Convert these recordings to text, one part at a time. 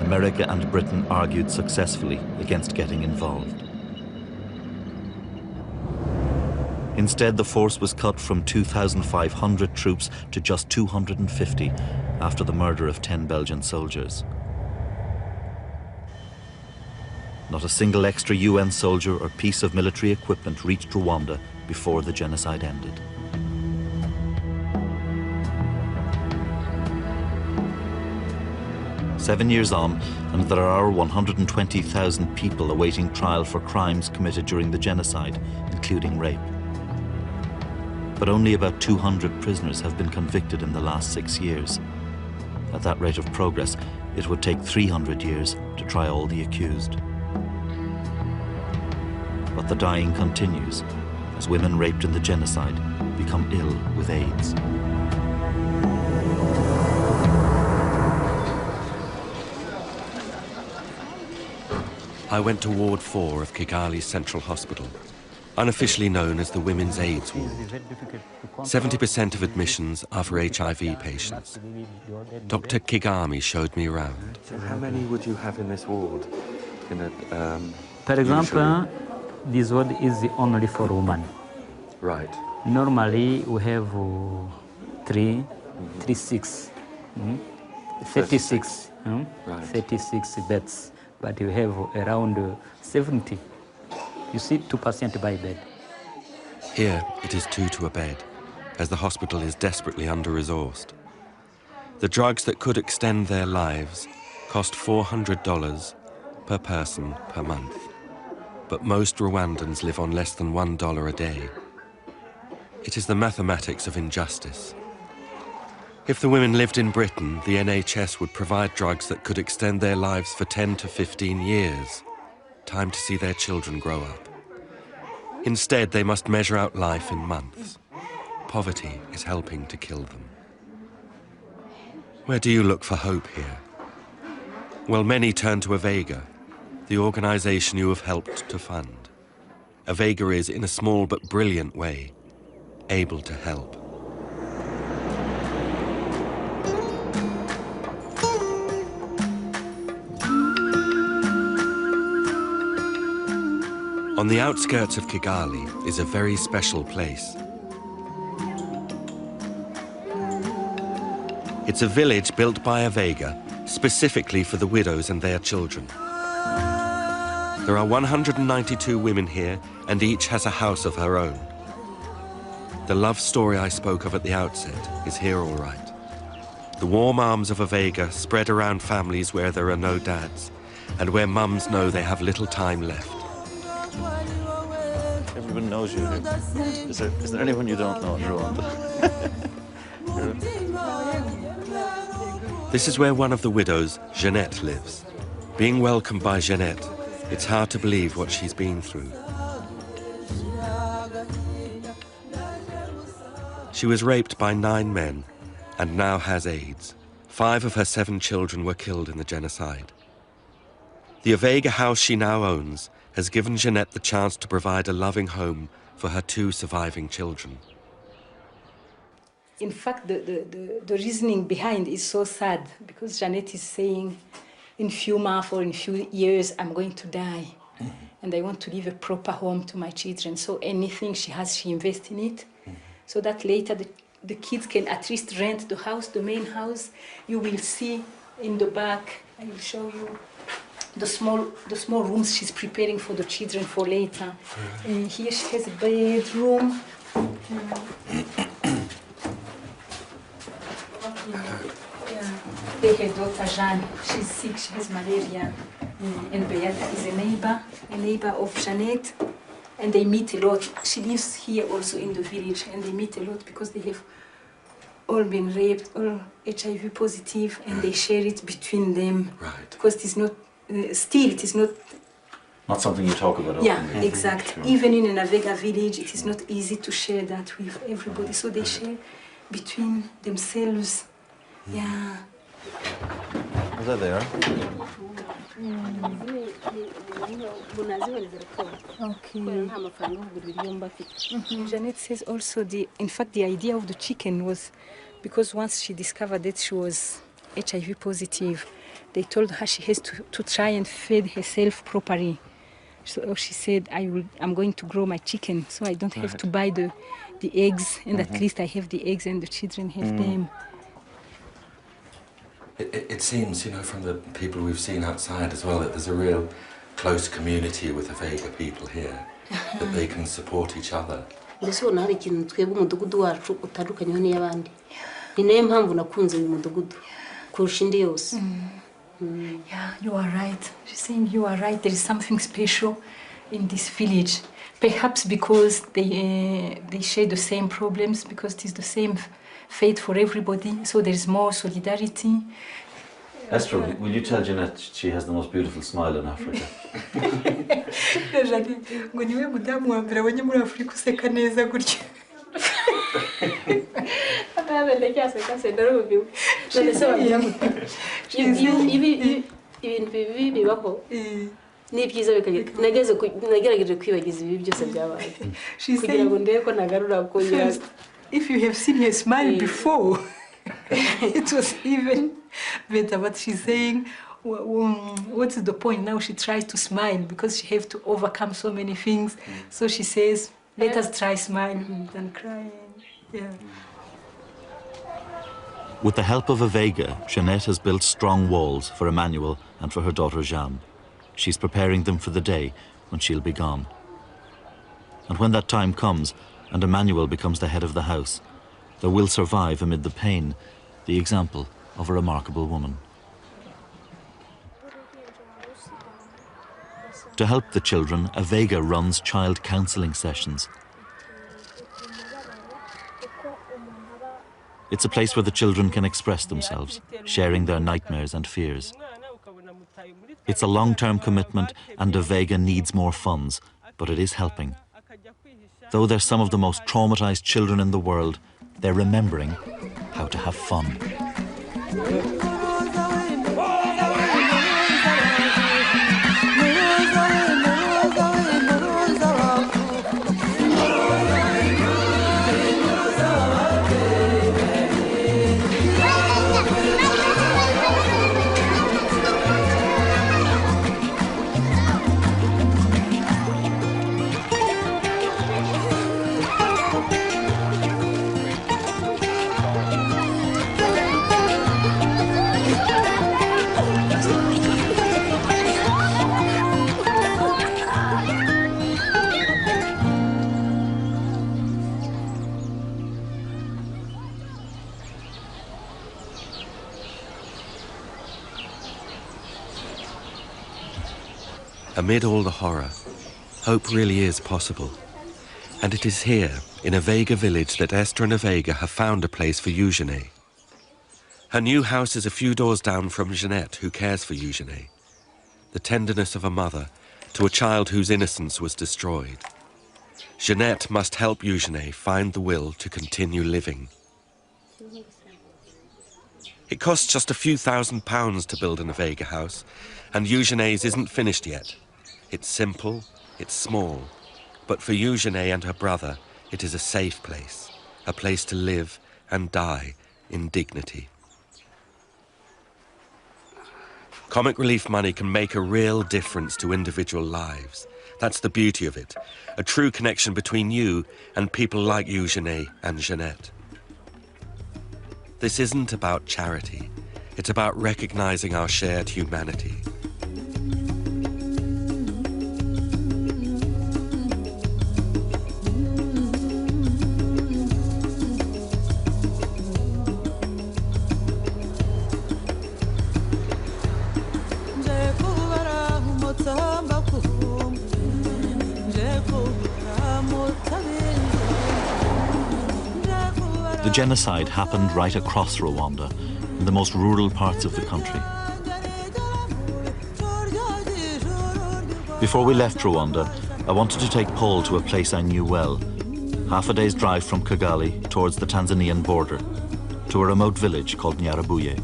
America and Britain argued successfully against getting involved. Instead, the force was cut from 2,500 troops to just 250 after the murder of 10 Belgian soldiers. Not a single extra UN soldier or piece of military equipment reached Rwanda before the genocide ended. Seven years on, and there are 120,000 people awaiting trial for crimes committed during the genocide, including rape. But only about 200 prisoners have been convicted in the last 6 years. At that rate of progress, it would take 300 years to try all the accused. But the dying continues as women raped in the genocide become ill with AIDS. I went to Ward 4 of Kigali's Central Hospital, unofficially known as the Women's AIDS Ward. 70% of admissions are for HIV patients. Dr. Kigami showed me around. So how many would you have in this ward? For example, this ward is only for women. Right. Normally, we have 36, 36, Right. 36 beds. But you have around 70. You see 2% by bed. Here, it is 2 to a bed, as the hospital is desperately under-resourced. The drugs that could extend their lives cost $400 per person per month. But most Rwandans live on less than $1 a day. It is the mathematics of injustice. If the women lived in Britain, the NHS would provide drugs that could extend their lives for 10 to 15 years. Time to see their children grow up. Instead, they must measure out life in months. Poverty is helping to kill them. Where do you look for hope here? Well, many turn to Avega, the organization you have helped to fund. Avega is, in a small but brilliant way, able to help. On the outskirts of Kigali is a very special place. It's a village built by Avega specifically for the widows and their children. There are 192 women here, and each has a house of her own. The love story I spoke of at the outset is here all right. The warm arms of Avega spread around families where there are no dads, and where mums know they have little time left. Everyone knows you here. Is there anyone you don't know in Rwanda? This is where one of the widows, Jeanette, lives. Being welcomed by Jeanette, it's hard to believe what she's been through. She was raped by 9 men and now has AIDS. 5 of her 7 children were killed in the genocide. The Avega house she now owns has given Jeanette the chance to provide a loving home for her 2 surviving children. In fact, the reasoning behind is so sad, because Jeanette is saying, in few months or in few years, I'm going to die. And I want to leave a proper home to my children. So anything she has, she invests in it. So that later the kids can at least rent the house, the main house. You will see in the back, I will show you the small rooms she's preparing for the children for later. And here she has a bedroom. They her daughter Jeanne, she's sick, she has malaria. And Beata is a neighbor of Jeanette. And they meet a lot. She lives here also in the village, and they meet a lot because they have all been raped, all HIV positive, and they share it between them. Right. Because it is not, still it is not... Not something you talk about often. Yeah, exactly. Sure. Even in a Avega village, it is not easy to share that with everybody. So they share between themselves. Yeah. Is that there? Okay. Jeanette says also, in fact, the idea of the chicken was because once she discovered that she was HIV positive, they told her she has to try and feed herself properly. So she said, I'm going to grow my chicken, so I don't have to buy the eggs, and at least I have the eggs and the children have them. It seems, you know, from the people we've seen outside as well, that there's a real close community with the Vega people here, that they can support each other. Mbese ubona hari ikintu twebwe umudugudu wacu utandukanyeho n'iy'abandi. Ni nayo mpamvu nakunze uyu mudugudu kurusha indi yose. Yeah, you are right. She's saying you are right. There is something special in this village. Perhaps because they share the same problems, because it is the same fate for everybody. So there is more solidarity. Esther, will you tell Jeanette she has the most beautiful smile in Africa? ngo niwe mudamu wa mbere abonye muri Afrika useka neza gutya. Ibintu bibi bibaho n'ibyiza nagerageje kwibagiza ibi byose byabaye kugira ngo ndebe ko nagarura ko If you have seen her smile before, it was even better. But she's saying, what's the point? Now she tries to smile because she has to overcome so many things. So she says, let us try smiling than crying. Yeah. With the help of a Vega, Jeanette has built strong walls for Emmanuel and for her daughter Jeanne. She's preparing them for the day when she'll be gone. And when that time comes, and Emmanuel becomes the head of the house, there will survive amid the pain the example of a remarkable woman. To help the children, a Vega runs child counselling sessions. It's a place where the children can express themselves, sharing their nightmares and fears. It's a long-term commitment, and a Vega needs more funds, but it is helping. Though they're some of the most traumatized children in the world, they're remembering how to have fun. Amid all the horror, hope really is possible. And it is here, in a Vega village, that Esther and a Vega have found a place for Eugenie. Her new house is a few doors down from Jeanette, who cares for Eugenie. The tenderness of a mother to a child whose innocence was destroyed. Jeanette must help Eugenie find the will to continue living. It costs just a few £1,000s to build an Vega house, and Eugenie's isn't finished yet. It's simple, it's small, but for Eugenie and her brother, it is a safe place, a place to live and die in dignity. Comic relief money can make a real difference to individual lives. That's the beauty of it, a true connection between you and people like Eugenie and Jeanette. This isn't about charity, it's about recognizing our shared humanity. The genocide happened right across Rwanda, in the most rural parts of the country. Before we left Rwanda, I wanted to take Paul to a place I knew well, half a day's drive from Kigali towards the Tanzanian border, to a remote village called Nyarabuye.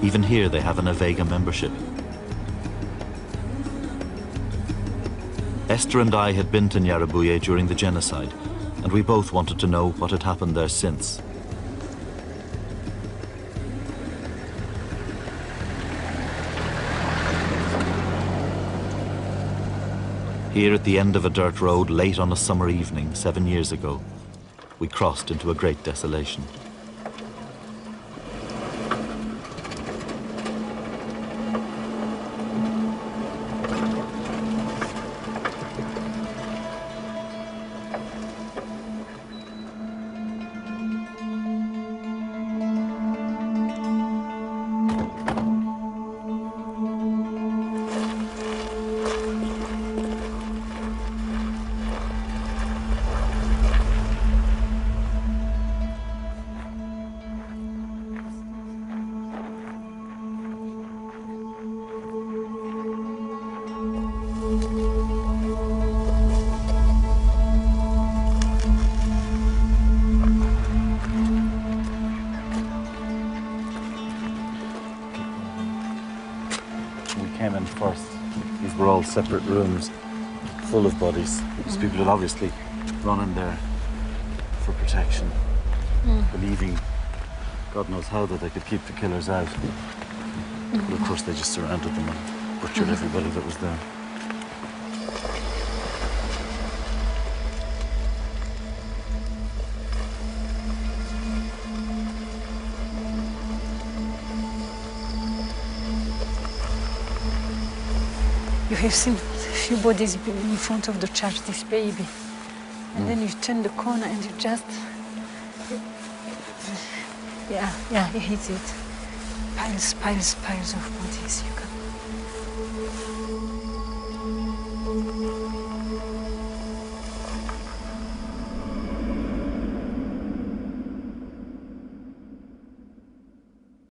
Even here they have an Vega membership. Esther and I had been to Nyarabuye during the genocide, and we both wanted to know what had happened there since. Here at the end of a dirt road late on a summer evening 7 years ago, we crossed into a great desolation. Came in first. These were all separate rooms full of bodies. These people had obviously run in there for protection, believing, God knows how, that they could keep the killers out. But of course they just surrounded them and butchered everybody that was there. You have seen a few bodies in front of the church, this baby. And then you turn the corner and you just... Yeah, you hit it. Piles of bodies. You can...